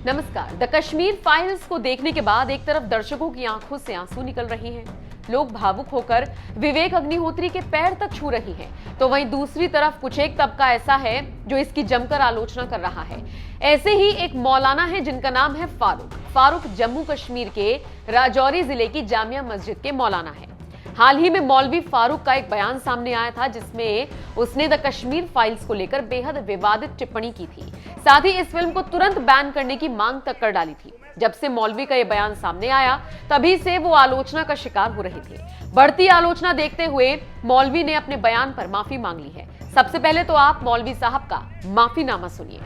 नमस्कार। The Kashmir files को देखने के बाद एक तरफ दर्शकों की आंखों से आंसू निकल रहे हैं, लोग भावुक होकर विवेक अग्निहोत्री के पैर तक छू रही हैं, तो वहीं दूसरी तरफ कुछ एक तबका ऐसा है जो इसकी जमकर आलोचना कर रहा है। ऐसे ही एक मौलाना है जिनका नाम है फारूक जम्मू कश्मीर के राजौरी जिले की जामिया मस्जिद के मौलाना है। हाल ही में मौलवी फारूक का एक बयान सामने आया था जिसमें उसने द कश्मीर फाइल्स को लेकर बेहद विवादित टिप्पणी की थी। साथ ही इस फिल्म को तुरंत बैन करने की मांग तक कर डाली थी। जब से मौलवी का यह बयान सामने आया तभी से वो आलोचना का शिकार हो रहे थे। बढ़ती आलोचना देखते हुए मौलवी ने अपने बयान पर माफी मांग ली है। सबसे पहले तो आप मौलवी साहब का माफीनामा सुनिए।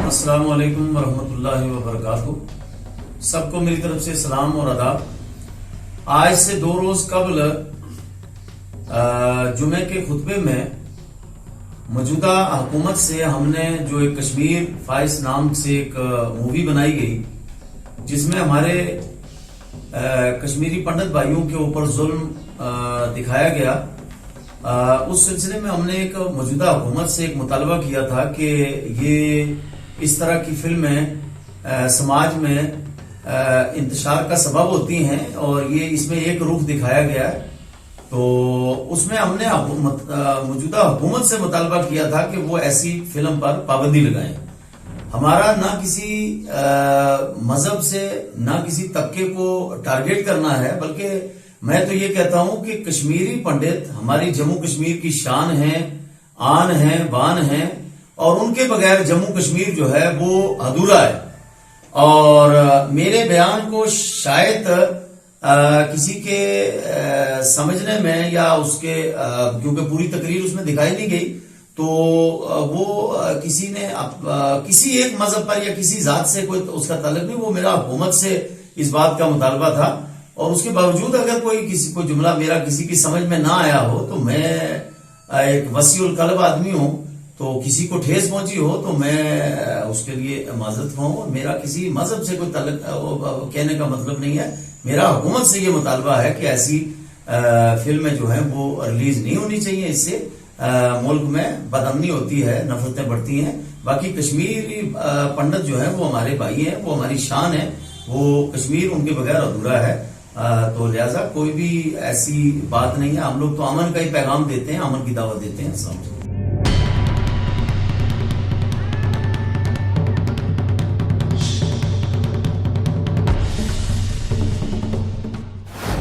अस्सलाम वालेकुम वरहमतुल्लाहि वबरकातुहू। सबको मेरी तरफ से सलाम और आदाब। आज से 2 रोज कबल जुमे के खुतबे में मौजूदा हुकूमत से हमने जो एक कश्मीर फाइल्स नाम से एक मूवी बनाई गई जिसमें हमारे कश्मीरी पंडित भाइयों के ऊपर जुल्म दिखाया गया, उस सिलसिले में हमने एक मौजूदा हुकूमत से एक मुतालबा किया था कि ये इस तरह की फिल्में समाज में इंतशार का सबब होती हैं और ये इसमें एक रुख दिखाया गया है। तो उसमें हमने मौजूदा हुकूमत से मुतालबा किया था कि वो ऐसी फिल्म पर पाबंदी लगाएं। हमारा ना किसी मजहब से ना किसी तबके को टारगेट करना है, बल्कि मैं तो ये कहता हूं कि कश्मीरी पंडित हमारी जम्मू कश्मीर की शान है, आन है, बान है और उनके बगैर जम्मू कश्मीर जो है वो अधूरा है। और मेरे बयान को शायद किसी के समझने में या उसके क्योंकि पूरी तकरीर उसमें दिखाई नहीं गई, तो वो किसी ने किसी एक मजहब पर या किसी जात से कोई उसका ताल्लुक नहीं, वो मेरा हुकूमत से इस बात का मुतालबा था। और उसके बावजूद अगर कोई किसी को जुमला मेरा किसी की समझ में ना आया हो तो मैं एक वसीउल कल्ब आदमी हूं, तो किसी को ठेस पहुंची हो तो मैं उसके लिए माजरत खाऊं। मेरा किसी मजहब से कोई ताल्लुक कहने का मतलब नहीं है। मेरा हुकूमत से ये मुतालबा है कि ऐसी फिल्में जो हैं वो रिलीज नहीं होनी चाहिए। इससे मुल्क में बदअमनी होती है, नफरतें बढ़ती हैं। बाकी कश्मीरी पंडित जो है वो हमारे भाई हैं, वो हमारी शान है, वो कश्मीर उनके बगैर अधूरा है। तो लिहाजा कोई भी ऐसी बात नहीं है। हम लोग तो अमन का ही पैगाम देते हैं, अमन की दावत देते हैं। समझ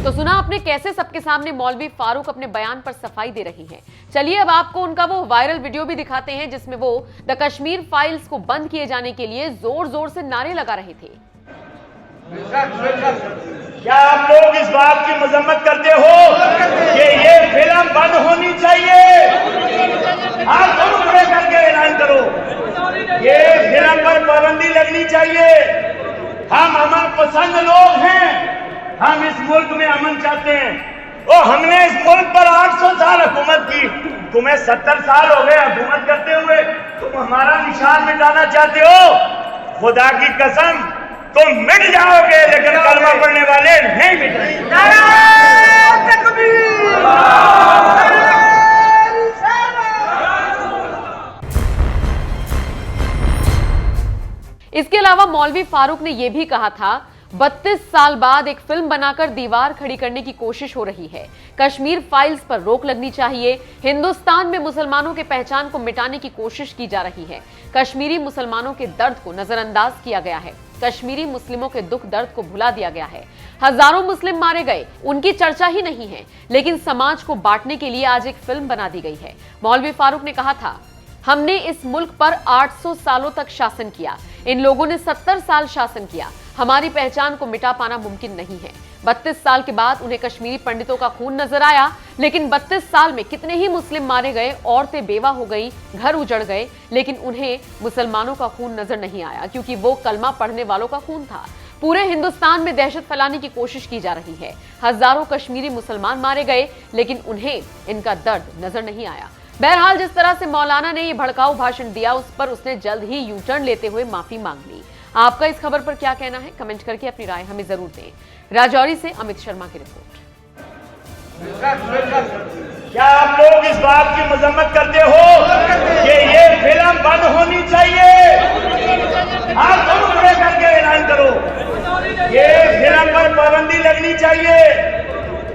तो सुना आपने कैसे सबके सामने मौलवी फारूक अपने बयान पर सफाई दे रही हैं। चलिए अब आपको उनका वो वायरल वीडियो भी दिखाते हैं जिसमें वो द कश्मीर फाइल्स को बंद किए जाने के लिए जोर जोर से नारे लगा रहे थे। क्या आप लोग इस बात की मजम्मत करते हो कि ये फिल्म बंद होनी चाहिए? आप दोनों खड़े करके ऐलान करो, ये फिल्म पर पाबंदी लगनी चाहिए। हम अमन पसंद लोग हैं, हम इस मुल्क में अमन चाहते हैं और हमने इस मुल्क पर 800 साल हुकूमत की। तुम्हें 70 साल हो गए हुकूमत करते हुए, तुम हमारा निशान मिटाना चाहते हो? खुदा की कसम तुम मिट जाओगे, लेकिन कलमा पढ़ने वाले नहीं मिटेंगे। इसके अलावा मौलवी फारूक ने यह भी कहा था 32 साल बाद एक फिल्म बनाकर दीवार खड़ी करने की कोशिश हो रही है। कश्मीर फाइल्स पर रोक लगनी चाहिए। हिंदुस्तान में मुसलमानों के पहचान को मिटाने की कोशिश की जा रही है। कश्मीरी मुसलमानों के दर्द को नजरअंदाज किया गया है। कश्मीरी मुस्लिमों के दुख दर्द को भुला दिया गया है। हजारों मुस्लिम मारे गए, उनकी चर्चा ही नहीं है, लेकिन समाज को बांटने के लिए आज एक फिल्म बना दी गई है। मौलवी फारूक ने कहा था, हमने इस मुल्क पर 800 सालों तक शासन किया, इन लोगों ने 70 साल शासन किया। हमारी पहचान को मिटा पाना मुमकिन नहीं है। 32 साल के बाद उन्हें कश्मीरी पंडितों का खून नजर आया, लेकिन 32 साल में कितने ही मुस्लिम मारे गए, औरतें बेवा हो गई, घर उजड़ गए, लेकिन उन्हें मुसलमानों का खून नजर नहीं आया क्योंकि वो कलमा पढ़ने वालों का खून था। पूरे हिंदुस्तान में दहशत फैलाने की कोशिश की जा रही है। हजारों कश्मीरी मुसलमान मारे गए, लेकिन उन्हें इनका दर्द नजर नहीं आया। बहरहाल जिस तरह से मौलाना ने ये भड़काऊ भाषण दिया, उस पर उसने जल्द ही यू टर्न लेते हुए माफी मांग ली। आपका इस खबर पर क्या कहना है? कमेंट करके अपनी राय हमें जरूर दें। राजौरी से अमित शर्मा की रिपोर्ट। क्या आप लोग इस बात की मजम्मत करते हो कि ये फिल्म बंद होनी चाहिए? आप दोनों खड़े करके लगनी चाहिए।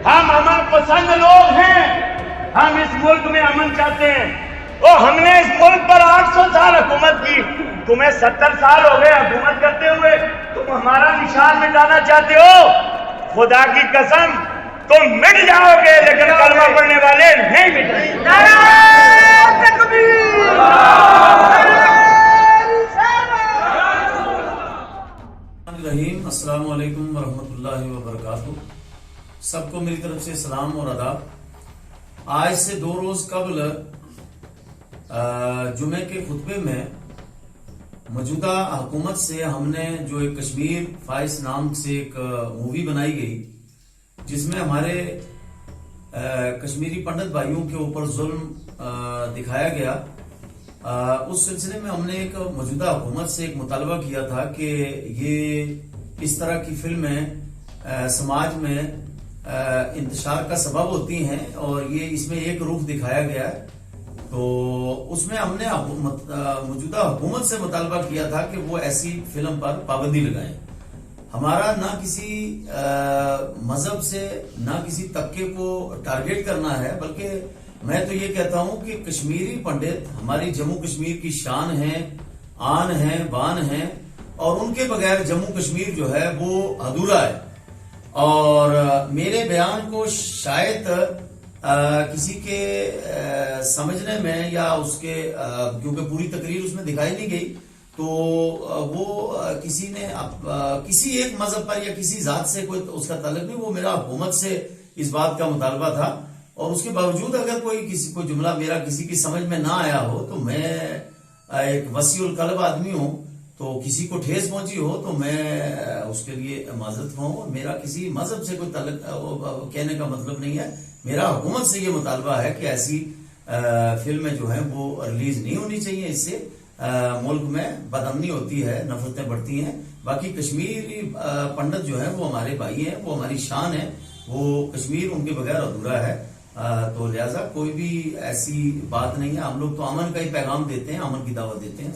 हम अमन पसंद लोग हैं, हम इस मुल्क में अमन चाहते हैं। और हमने इस मुल्क पर 800 साल हुकूमत की, तुम्हें 70 साल हो गए हुकूमत करते हुए, तुम हमारा निशान मिटाना चाहते हो। खुदा की कसम तुम मिट जाओगे, लेकिन कलमा पढ़ने वाले नहीं मिटेंगे। रहीम, अस्सलाम वालेकुम वरहमतुल्लाहि वबरकातुहू। सबको मेरी तरफ से सलाम और आदाब। आज से 2 रोज कबल जुमे के खुतबे में मौजूदा हुकूमत से हमने जो एक कश्मीर फाइल्स नाम से एक मूवी बनाई गई, जिसमें हमारे कश्मीरी पंडित भाइयों के ऊपर जुल्म दिखाया गया। उस सिलसिले में हमने एक मौजूदा हुकूमत से एक मुतालबा किया था कि ये इस तरह की फिल्में समाज में इंतशार का सबब होती हैं और ये इसमें एक रूप दिखाया गया है। तो उसमें हमने मौजूदा हुकूमत से मुतालबा किया था कि वो ऐसी फिल्म पर पाबंदी लगाएं। हमारा ना किसी मजहब से ना किसी तबके को टारगेट करना है, बल्कि मैं तो ये कहता हूं कि कश्मीरी पंडित हमारी जम्मू कश्मीर की शान है, आन है, बान है, और उनके बगैर जम्मू कश्मीर जो है वो अधूरा है। और मेरे बयान को शायद किसी के समझने में या उसके क्योंकि पूरी तकरीर उसमें दिखाई नहीं गई, तो वो किसी ने किसी एक मजहब पर या किसी जात से कोई उसका ताल्लुक नहीं, वो मेरा हुकूमत से इस बात का मुतालबा था। और उसके बावजूद अगर कोई जुमला मेरा किसी की समझ में ना आया हो, तो मैं एक वसीउल कल्ब आदमी हूं, तो किसी को ठेस पहुंची हो तो मैं उसके लिए माजरत खाऊं। मेरा किसी मजहब से कोई ताल्लुक कहने का मतलब नहीं है। मेरा हुकूमत से ये मुतालबा है कि ऐसी फिल्में जो हैं वो रिलीज नहीं होनी चाहिए। इससे मुल्क में बदअमनी होती है, नफरतें बढ़ती हैं। बाकी कश्मीरी पंडित जो है वो हमारे भाई हैं, वो हमारी शान है, वो कश्मीर उनके बगैर अधूरा है। तो लिहाजा कोई भी ऐसी बात नहीं है। हम लोग तो अमन का ही पैगाम देते हैं, अमन की दावत देते हैं।